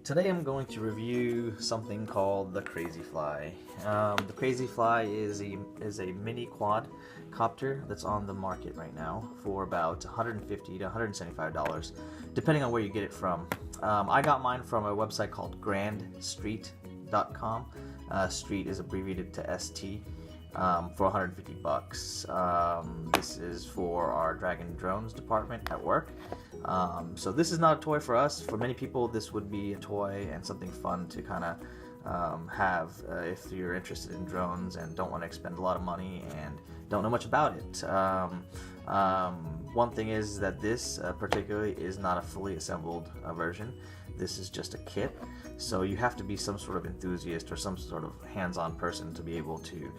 Today I'm going to review something called the Crazyflie. The Crazyflie is a mini quadcopter that's on the market right now for about $150 to $175, depending on where you get it from. I got mine from a website called grandstreet.com. Street is abbreviated to ST. For $150. This is for our Dragon Drones department at work. So this is not a toy for us. For many people, this would be a toy and something fun to kind of have if you're interested in drones and don't want to expend a lot of money and don't know much about it. One thing is that this particularly is not a fully assembled version. This is just a kit, so you have to be some sort of enthusiast or some sort of hands-on person to be able to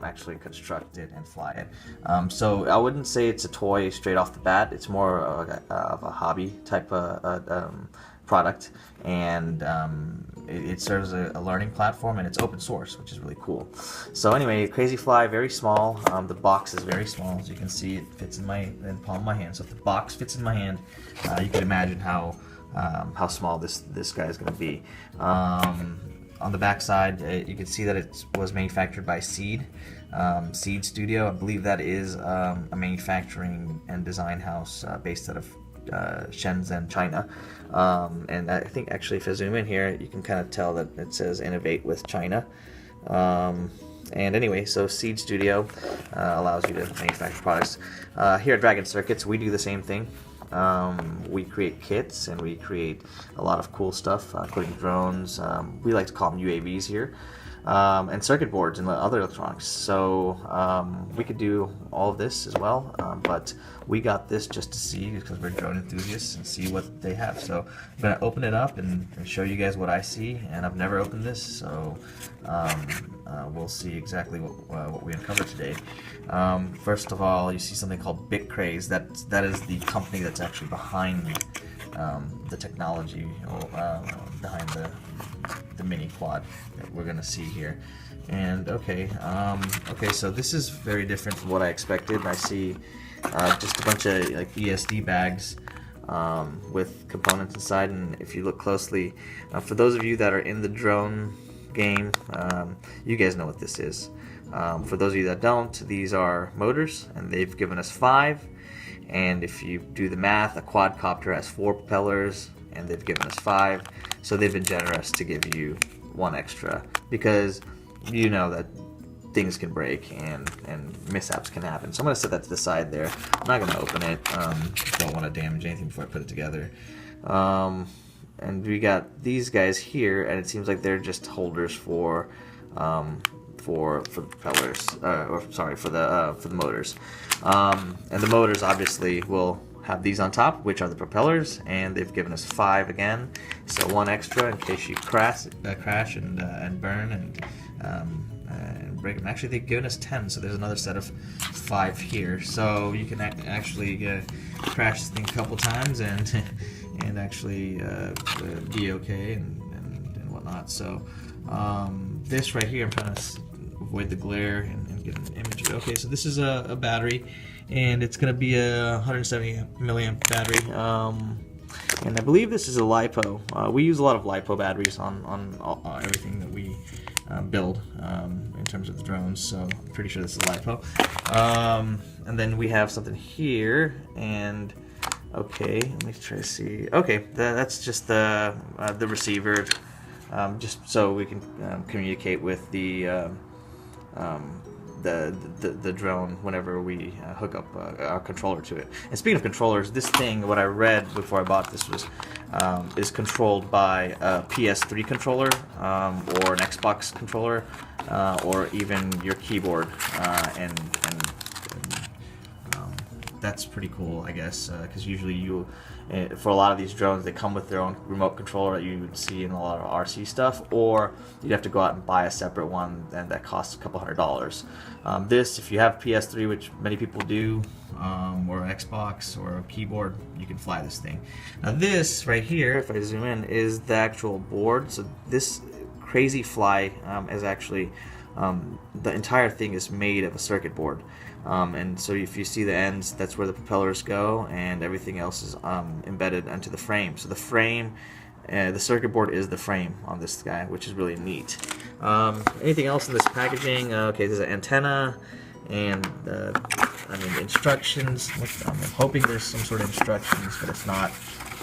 actually construct it and fly it. So I wouldn't say it's a toy straight off the bat. It's more of a hobby type of product, and it serves a learning platform, and it's open source, which is really cool. So anyway, Crazyflie, very small. The box is very small, as you can see. It fits in the palm of my hand. So if the box fits in my hand, you can imagine how small this guy is going to be. On the back side, you can see that it was manufactured by Seed Studio. I believe that is a manufacturing and design house based out of Shenzhen, China. And I think actually if I zoom in here, you can kind of tell that it says Innovate with China. And anyway, so Seed Studio allows you to manufacture products. Here at Dragon Circuits, we do the same thing. We create kits and we create a lot of cool stuff, including drones. We like to call them UAVs here, and circuit boards and other electronics. So we could do all of this as well, but we got this just to see, because we're drone enthusiasts, and see what they have. So I'm going to open it up and show you guys what I see, and I've never opened this, so we'll see exactly what we uncover today. First of all, you see something called BitCraze. That is the company that's actually behind the technology, behind the mini quad that we're gonna see here. And okay, so this is very different from what I expected. I see just a bunch of like ESD bags with components inside, and if you look closely, for those of you that are in the drone game, you guys know what this is. For those of you that don't, these are motors, and they've given us 5. And if you do the math, a quadcopter has 4 propellers, and they've given us 5. So they've been generous to give you 1 extra, because you know that things can break and mishaps can happen. So I'm going to set that to the side there. I'm not going to open it. Don't want to damage anything before I put it together. And we got these guys here, and it seems like they're just holders for the propellers, for the motors. And the motors obviously will have these on top, which are the propellers, and they've given us 5 again, so 1 extra in case you crash and burn and break them. Actually, they've given us 10, so there's another set of 5 here, so you can actually crash this thing a couple times and actually be okay and whatnot. So this right here, I'm trying to avoid the glare and get an image. Okay, so this is a battery, and it's going to be a 170 milliamp battery, and I believe this is a LiPo. We use a lot of LiPo batteries on everything that we build in terms of the drones, so I'm pretty sure this is a LiPo. And then we have something here, and okay, let me try to see. Okay, that's just the receiver, just so we can communicate with the drone whenever we hook up our controller to it. And speaking of controllers, this thing, what I read before I bought this, was is controlled by a PS3 controller, or an Xbox controller, or even your keyboard, and that's pretty cool, I guess, because usually for a lot of these drones, they come with their own remote controller that you would see in a lot of RC stuff, or you'd have to go out and buy a separate one, and that costs a couple $100. This, if you have PS3, which many people do, or Xbox or a keyboard, you can fly this thing. Now this right here, if I zoom in, is the actual board. So this Crazyflie is actually, the entire thing is made of a circuit board. And so if you see the ends, that's where the propellers go, and everything else is embedded into the frame. So the frame the circuit board is the frame on this guy, which is really neat. Anything else in this packaging? Okay, there's an antenna, and I mean, the instructions. I'm hoping there's some sort of instructions, but if not,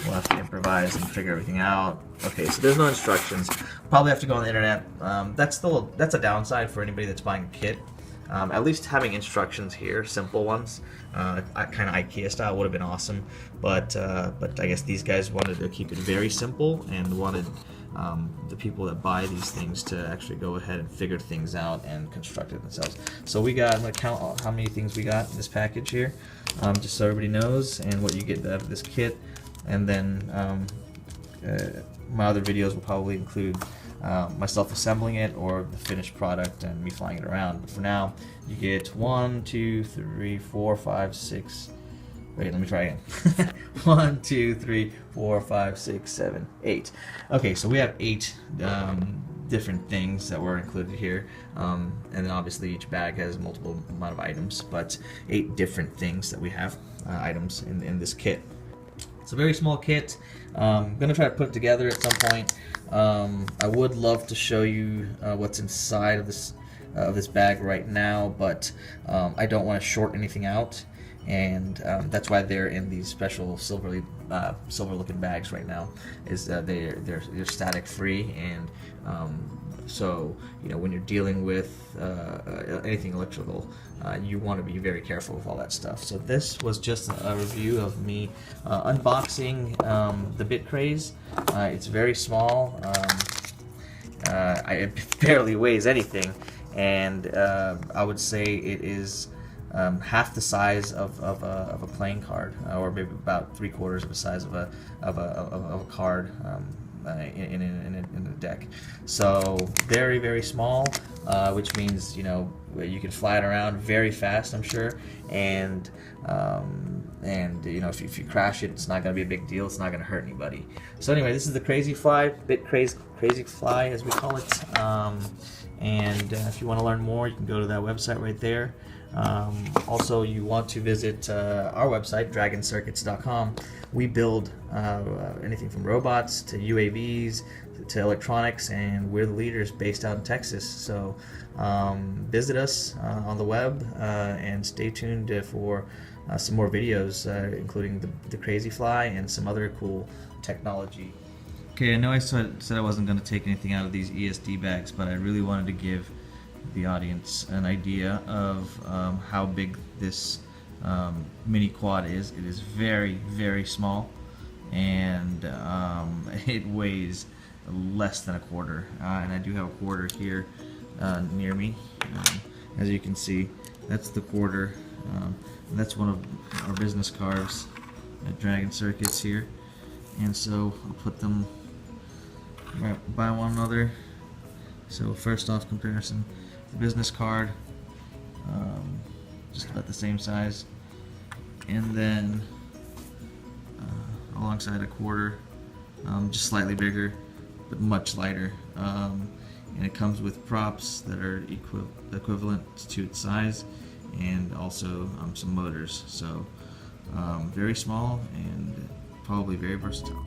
we'll have to improvise and figure everything out. Okay, so there's no instructions. Probably have to go on the internet. That's a downside for anybody that's buying a kit. At least having instructions here, simple ones, kind of IKEA style, would have been awesome. But I guess these guys wanted to keep it very simple and wanted the people that buy these things to actually go ahead and figure things out and construct it themselves. So I'm gonna count how many things we got in this package here, just so everybody knows and what you get out of this kit. And then my other videos will probably include myself assembling it or the finished product and me flying it around. But for now, you get 1, 2, 3, 4, 5, 6. Wait, let me try again. 1, 2, 3, 4, 5, 6, 7, 8. Okay, so we have 8 different things that were included here, and then obviously each bag has multiple amount of items, but 8 different things that we have, items in this kit. It's a very small kit. I'm gonna try to put it together at some point. I would love to show you what's inside of this bag right now, but I don't want to short anything out, and that's why they're in these special silver-looking bags right now. Is they're static free, and so when you're dealing with anything electrical, you want to be very careful with all that stuff. So this was just a review of me unboxing the BitCraze. It's very small. It barely weighs anything, and I would say it is half the size of a playing card, or maybe about 3/4 of the size of a card in a deck. So very, very small, which means you can fly it around very fast, I'm sure, and if you crash it, it's not going to be a big deal. It's not going to hurt anybody. So anyway, this is the Crazyflie, Crazyflie as we call it. And if you want to learn more, you can go to that website right there. Also, you want to visit our website, dragoncircuits.com. We build anything from robots to UAVs to electronics, and we're the leaders based out in Texas. So visit us on the web, and stay tuned for some more videos, including the Crazyflie and some other cool technology. Okay, I know I said I wasn't going to take anything out of these ESD bags, but I really wanted to give the audience an idea of how big this mini quad is. It is very, very small, and it weighs less than a quarter. And I do have a quarter here near me. As you can see, that's the quarter. And that's one of our business cards at Dragon Circuits here. And so I'll put them right by one another. So first off, comparison. The business card, just about the same size, and then alongside a quarter, just slightly bigger but much lighter, and it comes with props that are equivalent to its size, and also some motors. So very small and probably very versatile.